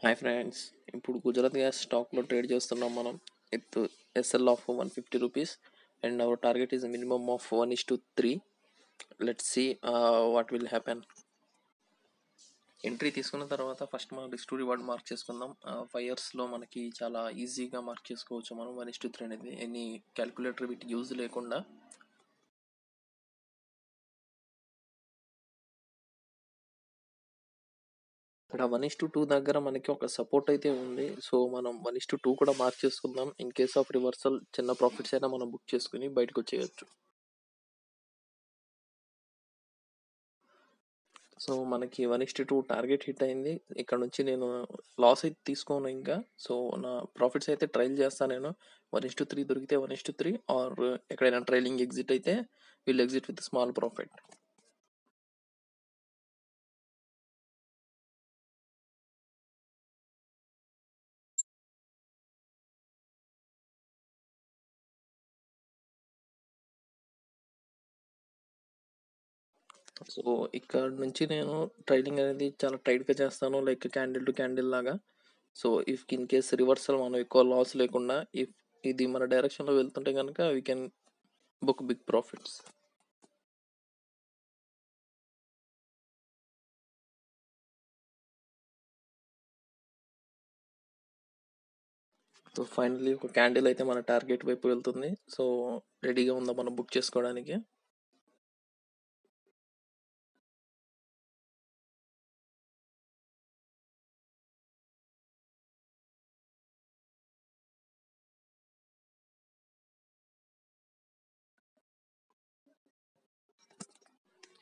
Hi friends, ఇప్పుడు Gujarat gas స్టాక్లో trade చేస్తున్నాం మనం with SL of 150 rupees and our target is minimum of 1:3. Let's see what will happen. Entry తీసుకున్న తర్వాత first మనం రిస్క్ టు రివార్డ్ మార్క్ చేసుకుందాం. 5 ఇయర్స్లో మనకి చాలా ఈజీగా మార్క్ చేసుకోవచ్చు మనం 1:3 అనేది ఎనీ క్యాలిక్యులేటర్ వీటి యూజ్ లేకుండా. ఇక్కడ 1:2 దగ్గర మనకి ఒక సపోర్ట్ అయితే ఉంది. సో మనం 1:2 కూడా మార్క్ చేసుకుందాం. ఇన్ కేస్ ఆఫ్ రివర్సల్ చిన్న ప్రాఫిట్స్ అయినా మనం బుక్ చేసుకుని బయటకు వచ్చేయచ్చు. సో మనకి 1:2 టార్గెట్ హిట్ అయింది. ఇక్కడ నుంచి నేను లాస్ అయితే తీసుకోను ఇంకా. సో నా ప్రాఫిట్స్ అయితే ట్రైల్ చేస్తాను నేను. 1:3 దొరికితే 1:3 ఆర్ ఎక్కడైనా ట్రైలింగ్ ఎగ్జిట్ అయితే will exit with small profit. So ఇక్కడ నుంచి నేను ట్రైలింగ్ అనేది చాలా టైట్గా చేస్తాను, లైక్ క్యాండిల్ టు క్యాండిల్ లాగా. So if in case reversal మనం ఎక్కువ లాస్ లేకుండా ఇఫ్ ఇది మన డైరెక్షన్లో వెళ్తుంటే కనుక we can book big profits. So finally ఒక క్యాండిల్ అయితే మన టార్గెట్ వైపు వెళ్తుంది. సో రెడీగా ఉందా మనం బుక్ చేసుకోవడానికి.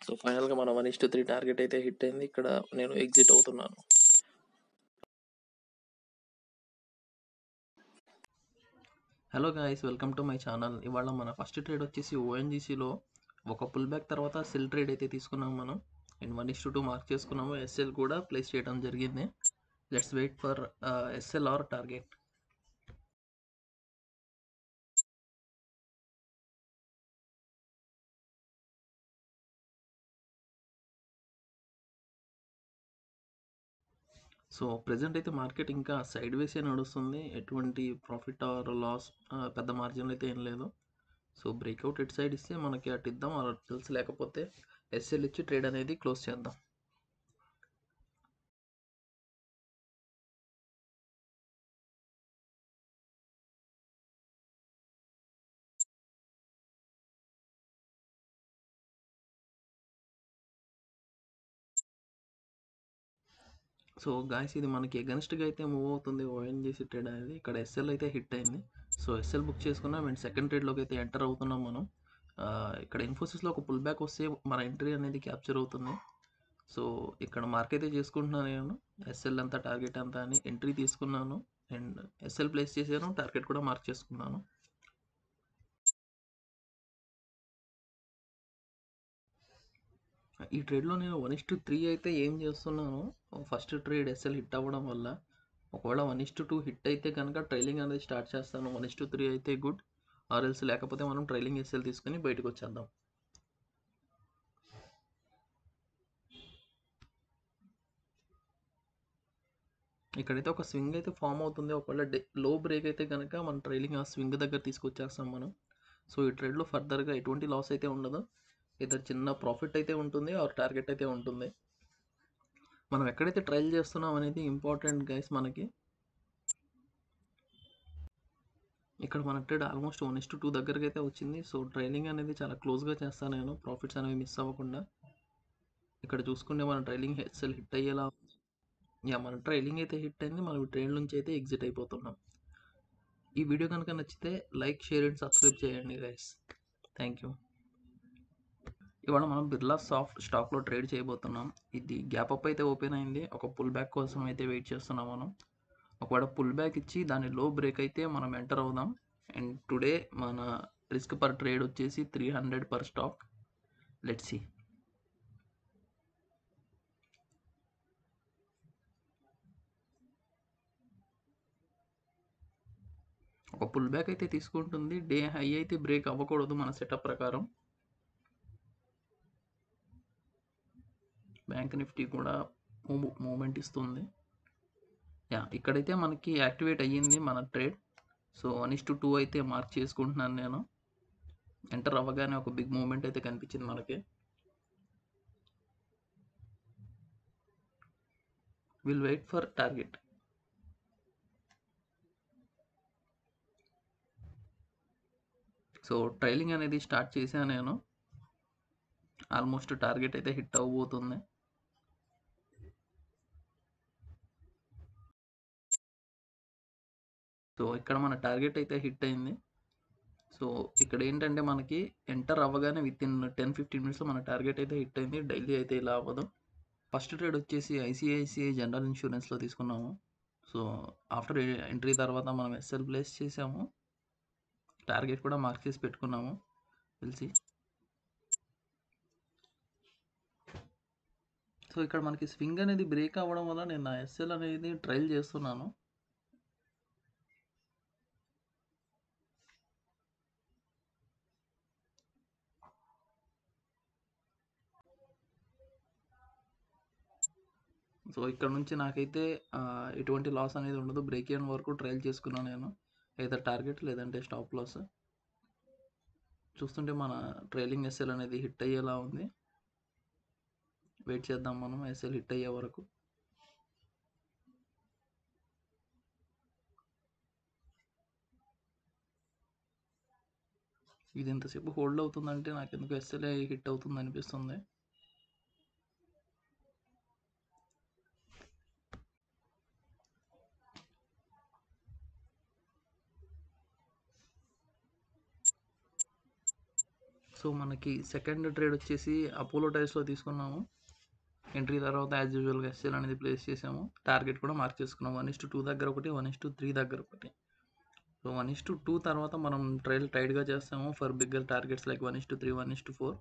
సో ఫైనల్గా మన 1:3 టార్గెట్ అయితే హిట్ అయింది. ఇక్కడ నేను ఎగ్జిట్ అవుతున్నాను. Hello guys, welcome to my channel. ఇవాళ మన ఫస్ట్ ట్రేడ్ వచ్చేసి ఓఎన్జీసీలో ఒక పుల్ బ్యాక్ తర్వాత సెల్ ట్రేడ్ అయితే తీసుకున్నాం మనం. అండ్ 1:2 మార్క్ చేసుకున్నాము. ఎస్ఎల్ కూడా ప్లేస్ చేయడం జరిగింది. Let's wait for SL or target. So present అయితే మార్కెట్ ఇంకా సైడ్ వేసే నడుస్తుంది. ఎటువంటి ప్రాఫిట్ ఆర్ లాస్ పెద్ద మార్జిన్లు అయితే ఏం లేదు. సో బ్రేక్అవుట్ ఎట్ సైడ్ ఇస్తే మనకి అటు ఇద్దాం, అటు లేకపోతే ఎస్ఎల్ ఇచ్చి ట్రేడ్ అనేది క్లోజ్ చేద్దాం. సో గాయస్, ఇది మనకి ఎగెన్స్ట్గా అయితే మూవ్ అవుతుంది ఓఎన్జీసీ ట్రేడ్ అనేది. ఇక్కడ ఎస్ఎల్ అయితే హిట్ అయింది. సో ఎస్ఎల్ బుక్ చేసుకున్నాం అండ్ సెకండ్ ట్రేడ్లోకి అయితే ఎంటర్ అవుతున్నాం మనం. ఇక్కడ ఇన్ఫోసిస్లో ఒక పుల్ బ్యాక్ వస్తే మన ఎంట్రీ అనేది క్యాప్చర్ అవుతుంది. సో ఇక్కడ మార్క్ అయితే చేసుకుంటున్నాను నేను. ఎస్ఎల్ ఎంత టార్గెట్ ఎంత అని ఎంట్రీ తీసుకున్నాను అండ్ ఎస్ఎల్ ప్లేస్ చేశాను, టార్గెట్ కూడా మార్క్ చేసుకున్నాను. ఈ ట్రేడ్లో నేను 1:3 అయితే ఏం చేస్తున్నాను. ఫస్ట్ ట్రేడ్ ఎస్ఎల్ హిట్ అవ్వడం వల్ల ఒకవేళ 1:2 హిట్ అయితే కనుక ట్రైలింగ్ అనేది స్టార్ట్ చేస్తాను. 1:3 అయితే గుడ్, ఆర్ఎల్స్ లేకపోతే మనం ట్రైలింగ్ ఎస్ఎల్ తీసుకుని బయటకు వచ్చేద్దాం. ఇక్కడైతే ఒక స్వింగ్ అయితే ఫామ్ అవుతుంది. ఒకవేళ లో బ్రేక్ అయితే కనుక మనం ట్రైలింగ్ ఆ స్వింగ్ దగ్గర తీసుకొచ్చేస్తాం మనం. సో ఈ ట్రేడ్లో ఫర్దర్గా ఎటువంటి లాస్ అయితే ఉండదు. ఇద్దరు చిన్న ప్రాఫిట్ అయితే ఉంటుంది ఆర్ టార్గెట్ అయితే ఉంటుంది. మనం ఎక్కడైతే ట్రైల్ చేస్తున్నాం అనేది ఇంపార్టెంట్ గైస్ మనకి. ఇక్కడ మన ట్రేడ్ ఆల్మోస్ట్ 1:2 దగ్గరికి అయితే వచ్చింది. సో ట్రైలింగ్ అనేది చాలా క్లోజ్గా చేస్తాను నేను, ప్రాఫిట్స్ అనేవి మిస్ అవ్వకుండా. ఇక్కడ చూసుకుంటే మన ట్రైలింగ్ ఎస్ఎల్ హిట్ అయ్యేలా మన ట్రైలింగ్ అయితే హిట్ అయింది. మనం ట్రైల్ నుంచి అయితే ఎగ్జిట్ అయిపోతున్నాం. ఈ వీడియో కనుక నచ్చితే లైక్, షేర్ అండ్ సబ్స్క్రైబ్ చేయండి గైస్. Thank you. ఇవాళ మనం బిర్లా సాఫ్ట్ స్టాక్లో ట్రేడ్ చేయబోతున్నాం. ఇది గ్యాప్ అప్ అయితే ఓపెన్ అయింది. ఒక పుల్ బ్యాక్ కోసం అయితే వెయిట్ చేస్తున్నాం మనం. ఒకవేళ పుల్ బ్యాక్ ఇచ్చి దాని లో బ్రేక్ అయితే మనం ఎంటర్ అవుదాం. అండ్ టుడే మన రిస్క్ పర్ ట్రేడ్ వచ్చేసి 300 పర్ స్టాక్. Let's see. ఒక పుల్ బ్యాక్ అయితే తీసుకుంటుంది. డే హై అయితే బ్రేక్ అవ్వకూడదు మన సెటప్ ప్రకారం. బ్యాంక్ నిఫ్టీ కూడా మూమెంట్ ఇస్తుంది. ఇక్కడైతే మనకి యాక్టివేట్ అయ్యింది మన ట్రేడ్. సో 1:2 అయితే మార్క్ చేసుకుంటున్నాను నేను. ఎంటర్ అవ్వగానే ఒక బిగ్ మూవ్మెంట్ అయితే కనిపించింది మనకి. Will wait for target. So trailing అనేది స్టార్ట్ చేశాను నేను. ఆల్మోస్ట్ టార్గెట్ అయితే హిట్ అవ్వబోతుంది. సో ఇక్కడ మన టార్గెట్ అయితే హిట్ అయింది. సో ఇక్కడ ఏంటంటే మనకి ఎంటర్ అవ్వగానే వితిన్ 10-15 మినిట్స్లో మన టార్గెట్ అయితే హిట్ అయింది. డైలీ అయితే ఇలా అవ్వదు. ఫస్ట్ ట్రేడ్ వచ్చేసి ఐసిఐసిఐ జనరల్ ఇన్సూరెన్స్లో తీసుకున్నాము. సో ఆఫ్టర్ ఎంట్రీ తర్వాత మనం ఎస్ఎల్ ప్లేస్ చేసాము. టార్గెట్ కూడా మార్క్ చేసి పెట్టుకున్నాము. తెలిసి సో ఇక్కడ మనకి స్వింగ్ అనేది బ్రేక్ అవ్వడం వల్ల నేను నా ఎస్ఎల్ అనేది ట్రైల్ చేస్తున్నాను. సో ఇక్కడ నుంచి నాకైతే ఎటువంటి లాస్ అనేది ఉండదు. బ్రేక్ ఈవెన్ వరకు ట్రైల్ చేసుకున్నాను నేను. అయితే టార్గెట్ లేదంటే స్టాప్ లాస్. చూస్తుంటే మన ట్రైలింగ్ ఎస్ఎల్ అనేది హిట్ అయ్యేలా ఉంది. వెయిట్ చేద్దాం మనం ఎస్ఎల్ హిట్ అయ్యే వరకు. ఇది ఎంతసేపు హోల్డ్ అవుతుందంటే నాకు ఎందుకు ఎస్ఎల్ హిట్ అవుతుంది అనిపిస్తుంది. సో మనకి సెకండ్ ట్రేడ్ వచ్చేసి అపోలో టైర్స్లో తీసుకున్నాము. ఎంట్రీ తర్వాత యాజ్ యూజువల్గా ఎస్ఎల్ అనేది ప్లేస్ చేసాము. టార్గెట్ కూడా మార్క్ చేసుకున్నాము. 1:2 దగ్గర ఒకటి, 1:3 దగ్గర ఒకటి. సో 1:2 తర్వాత మనం ట్రైల్ టైట్గా చేస్తాము ఫర్ బిగ్గర్ టార్గెట్స్ లైక్ 1:3, 1:4.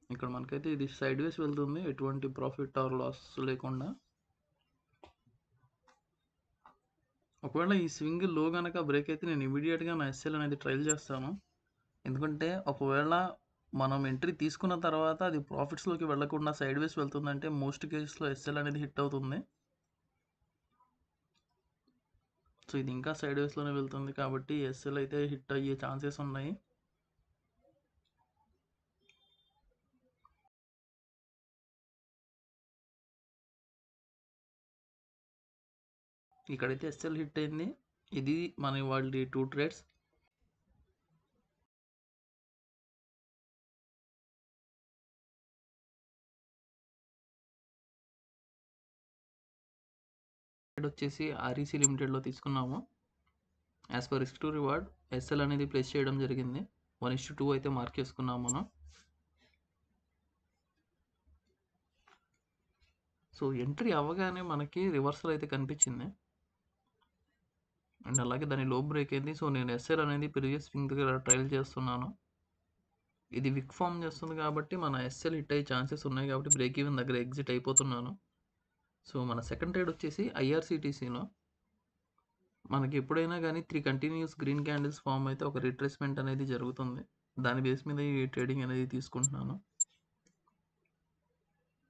ఇక్కడ మనకైతే ఇది సైడ్ వేస్ వెళ్తుంది, ఎటువంటి ప్రాఫిట్ ఆర్ లాస్ లేకుండా. ఒకవేళ ఈ స్వింగ్ లో కనుక బ్రేక్ అయితే నేను ఇమీడియట్గా నా ఎస్ఎల్ అనేది ట్రైల్ చేస్తాను. ఎందుకంటే ఒకవేళ మనం ఎంట్రీ తీసుకున్న తర్వాత అది ప్రాఫిట్స్లోకి వెళ్లకుండా సైడ్ వేస్ వెళ్తుందంటే మోస్ట్ కేసెస్లో ఎస్ఎల్ అనేది హిట్ అవుతుంది. సో ఇది ఇంకా సైడ్ వేస్లోనే వెళ్తుంది కాబట్టి ఎస్ఎల్ అయితే హిట్ అయ్యే ఛాన్సెస్ ఉన్నాయి. ఇక్కడైతే ఎస్ఎల్ హిట్ అయింది. ఇది మన వాళ్ళ 2 ట్రేడ్స్. వచ్చేసి ఆర్ఈసీ లిమిటెడ్లో తీసుకున్నాము. As per risk to reward SL అనేది ప్లేస్ చేయడం జరిగింది. 1:2 అయితే మార్క్ చేసుకున్నాము మనం. సో ఎంట్రీ అవ్వగానే మనకి రివర్సల్ అయితే కనిపించింది అండ్ అలాగే దాని లో బ్రేక్ అయింది. సో నేను ఎస్ఎల్ అనేది ప్రీవియస్ స్వింగ్ దగ్గర ట్రయల్ చేస్తున్నాను. ఇది విక్ ఫామ్ చేస్తుంది కాబట్టి మన ఎస్ఎల్ హిట్ అయ్యే ఛాన్సెస్ ఉన్నాయి కాబట్టి బ్రేక్ ఈవెన్ దగ్గర ఎగ్జిట్ అయిపోతున్నాను. సో మన సెకండ్ ట్రేడ్ వచ్చేసి ఐఆర్సిటీసీలో. మనకి ఎప్పుడైనా కానీ 3 కంటిన్యూస్ గ్రీన్ క్యాండిల్స్ ఫామ్ అయితే ఒక రిట్రేస్మెంట్ అనేది జరుగుతుంది. దాని బేస్ మీద ఈ ట్రేడింగ్ అనేది తీసుకుంటున్నాను.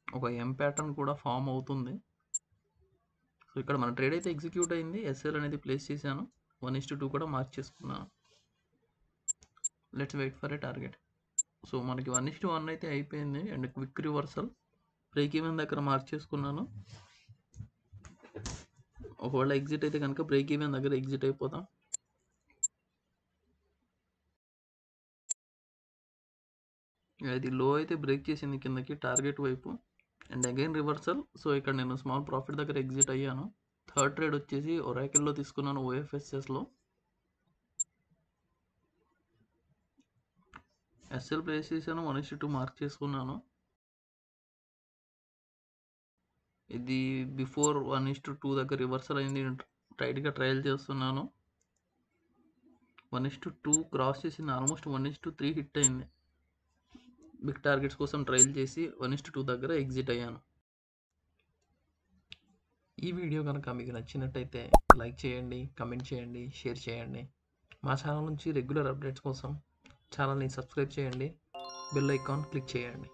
ఒక ఎం ప్యాటర్న్ కూడా ఫామ్ అవుతుంది. సో ఇక్కడ మన ట్రేడ్ అయితే ఎగ్జిక్యూట్ అయింది. ఎస్ఎల్ అనేది ప్లేస్ చేశాను. 1:2 కూడా మార్క్ చేసుకున్నాను. Let's wait for a target. So మనకి 1:1 అయితే అయిపోయింది and quick reversal. Break even దగ్గర మార్క్ చేసుకున్నాను. ఒకవేళ ఎగ్జిట్ అయితే కనుక బ్రేక్ ఈవెన్ దగ్గర ఎగ్జిట్ అయిపోతాం. ఇది లో అయితే బ్రేక్ చేసింది కిందకి టార్గెట్ వైపు అండ్ అగైన్ రివర్సల్. సో ఇక్కడ నేను స్మాల్ ప్రాఫిట్ దగ్గర ఎగ్జిట్ అయ్యాను. థర్డ్ ట్రేడ్ వచ్చేసి ఒరాకిల్లో తీసుకున్నాను, ఓఎఫ్ఎస్ఎస్లో. ఎస్ఎల్ ప్లేస్ చేశాను, 1:2 మార్క్ చేసుకున్నాను. ఇది బిఫోర్ 1:2 దగ్గర రివర్సల్ అయింది. టైట్గా ట్రయల్ చేస్తున్నాను. 1:2 క్రాస్ చేసింది. ఆల్మోస్ట్ 1:3 హిట్ అయింది. బిగ్ టార్గెట్స్ కోసం ట్రయల్ చేసి 1:2 దగ్గర ఎగ్జిట్ అయ్యాను. ఈ వీడియో కనుక మీకు నచ్చినట్టయితే లైక్ చేయండి, కమెంట్ చేయండి, షేర్ చేయండి. మా ఛానల్ నుంచి రెగ్యులర్ అప్డేట్స్ కోసం ఛానల్ని సబ్స్క్రైబ్ చేయండి. బెల్ ఐకాన్ క్లిక్ చేయండి.